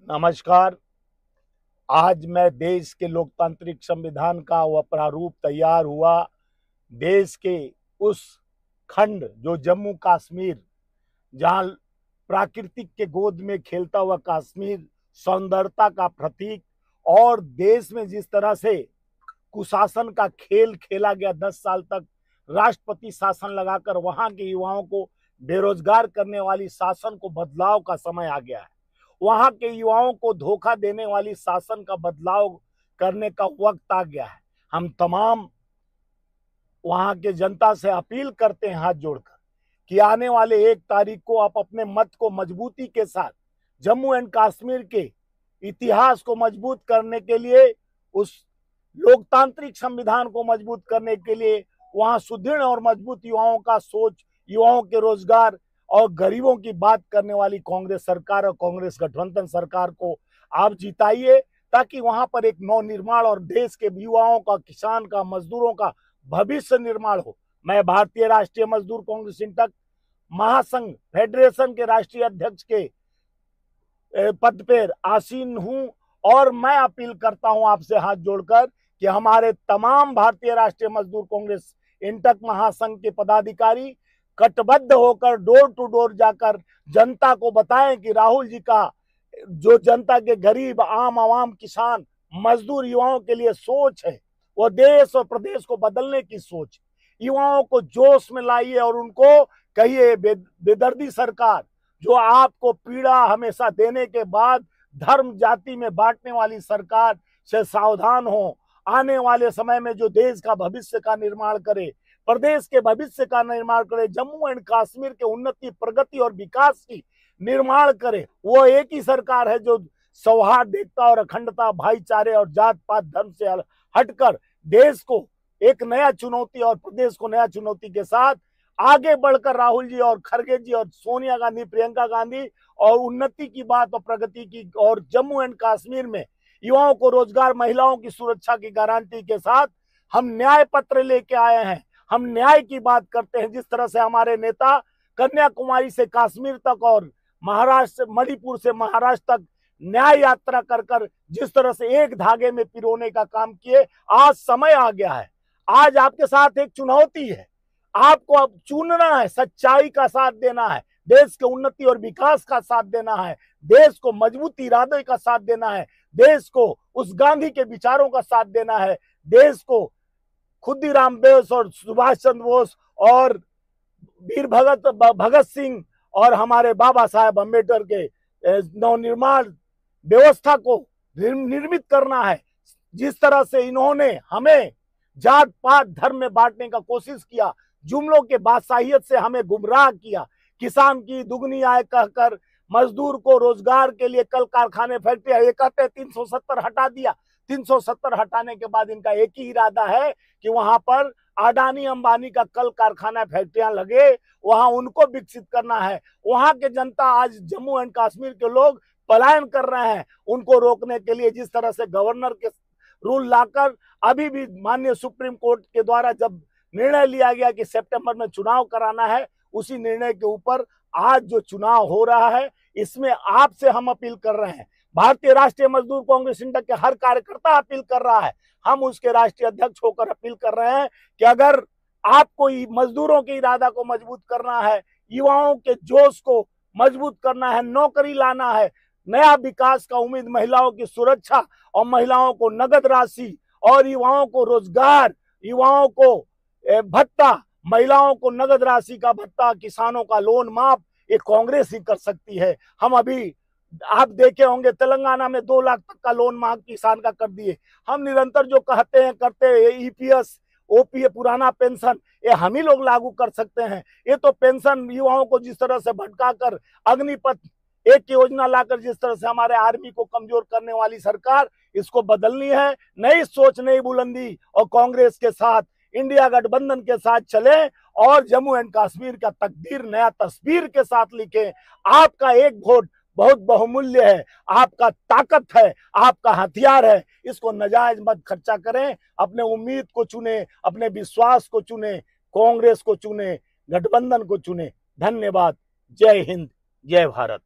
नमस्कार। आज मैं देश के लोकतांत्रिक संविधान का वह प्रारूप तैयार हुआ। देश के उस खंड जो जम्मू कश्मीर, जहां प्राकृतिक के गोद में खेलता हुआ कश्मीर सौंदर्यता का प्रतीक, और देश में जिस तरह से कुशासन का खेल खेला गया 10 साल तक, राष्ट्रपति शासन लगाकर वहां के युवाओं को बेरोजगार करने वाली शासन को बदलाव का समय आ गया है। वहां के युवाओं को धोखा देने वाली शासन का बदलाव करने का वक्त आ गया है। हम तमाम वहां के जनता से अपील करते हैं हाथ जोड़कर कि आने वाले 1 तारीख को आप अपने मत को मजबूती के साथ जम्मू एंड कश्मीर के इतिहास को मजबूत करने के लिए, उस लोकतांत्रिक संविधान को मजबूत करने के लिए, वहां सुदृढ़ और मजबूत युवाओं का सोच, युवाओं के रोजगार और गरीबों की बात करने वाली कांग्रेस सरकार और कांग्रेस गठबंधन सरकार को आप जिताइए, ताकि वहां पर एक नव निर्माण और देश के युवाओं का, किसान का, मजदूरों का भविष्य निर्माण हो। मैं भारतीय राष्ट्रीय मजदूर कांग्रेस इंटक महासंघ फेडरेशन के राष्ट्रीय अध्यक्ष के पद पर आसीन हूं, और मैं अपील करता हूं आपसे हाथ जोड़कर कि हमारे तमाम भारतीय राष्ट्रीय मजदूर कांग्रेस इंटक महासंघ के पदाधिकारी कटिबद्ध होकर डोर टू डोर जाकर जनता को बताएं कि राहुल जी का जो जनता के गरीब, आम आवाम, किसान, मजदूर, युवाओं के लिए सोच है, वो देश और प्रदेश को बदलने की सोच। युवाओं को जोश में लाइए और उनको कहिए, बेदर्दी सरकार जो आपको पीड़ा हमेशा देने के बाद धर्म जाति में बांटने वाली सरकार से सावधान हो। आने वाले समय में जो देश का भविष्य का निर्माण करे, प्रदेश के भविष्य का निर्माण करे, जम्मू एंड कश्मीर के उन्नति, प्रगति और विकास की निर्माण करे, वो एक ही सरकार है जो सौहार्द, एकता और अखंडता, भाईचारे और जात पात धर्म से हटकर देश को एक नया चुनौती और प्रदेश को नया चुनौती के साथ आगे बढ़कर राहुल जी और खड़गे जी और सोनिया गांधी, प्रियंका गांधी और उन्नति की बात और प्रगति की, और जम्मू एंड कश्मीर में युवाओं को रोजगार, महिलाओं की सुरक्षा की गारंटी के साथ हम न्याय पत्र लेके आए हैं। हम न्याय की बात करते हैं। जिस तरह से हमारे नेता कन्याकुमारी से कश्मीर तक और महाराष्ट्र, मणिपुर से महाराष्ट्र तक न्याय यात्रा कर कर जिस तरह से एक धागे में पिरोने का काम किए, आज समय आ गया है। आज आपके साथ एक चुनौती है। आपको अब चुनना है, सच्चाई का साथ देना है, देश के उन्नति और विकास का साथ देना है, देश को मजबूत इरादे का साथ देना है, देश को उस गांधी के विचारों का साथ देना है, देश को खुदीराम बोस और सुभाष चंद्र बोस और वीर भगत सिंह और हमारे बाबा साहेब अम्बेडकर के नवनिर्माण व्यवस्था को निर्मित करना है। जिस तरह से इन्होंने हमें जात पात धर्म में बांटने का कोशिश किया, जुमलों के बादशाहियत से हमें गुमराह किया, किसान की दुगनी आय कहकर मजदूर को रोजगार के लिए कल कारखाने, फैक्ट्रियां, ये कहते हैं 370 हटा दिया। 370 हटाने के बाद इनका एक ही इरादा है कि वहां पर अडानी अंबानी का कल कारखाना, फैक्ट्रियां लगे, वहां उनको विकसित करना है। वहां के जनता, आज जम्मू एंड कश्मीर के लोग पलायन कर रहे हैं, उनको रोकने के लिए जिस तरह से गवर्नर के रूल लाकर अभी भी माननीय सुप्रीम कोर्ट के द्वारा जब निर्णय लिया गया कि सितंबर में चुनाव कराना है, उसी निर्णय के ऊपर आज जो चुनाव हो रहा है, इसमें आपसे हम अपील कर रहे हैं। भारतीय राष्ट्रीय मजदूर कांग्रेस इंटक के हर कार्यकर्ता अपील कर रहा है, हम उसके राष्ट्रीय अध्यक्ष होकर अपील कर रहे हैं कि अगर आपको मजदूरों के इरादा को मजबूत करना है, युवाओं के जोश को मजबूत करना है, नौकरी लाना है, नया विकास का उम्मीद, महिलाओं की सुरक्षा और महिलाओं को नगद राशि और युवाओं को रोजगार, युवाओं को भत्ता, महिलाओं को नगद राशि का भत्ता, किसानों का लोन माफ, ये कांग्रेस ही कर सकती है। हम अभी आप देखे होंगे तेलंगाना में 2 लाख तक का लोन माफ किसान का कर दिए। हम निरंतर जो कहते हैं करते हैं, ईपीएस, ओपीए, पुराना पेंशन, ये हम ही लोग लागू कर सकते हैं। ये तो पेंशन युवाओं को जिस तरह से भटकाकर अग्निपथ एक योजना लाकर जिस तरह से हमारे आर्मी को कमजोर करने वाली सरकार, इसको बदलनी है। नई सोच, नई बुलंदी और कांग्रेस के साथ, इंडिया गठबंधन के साथ चले और जम्मू एंड कश्मीर का तकदीर नया तस्वीर के साथ लिखे। आपका एक वोट बहुत बहुमूल्य है, आपका ताकत है, आपका हथियार है, इसको नाजायज मत खर्चा करें। अपने उम्मीद को चुने, अपने विश्वास को चुने, कांग्रेस को चुने, गठबंधन को चुने। धन्यवाद। जय हिंद, जय भारत।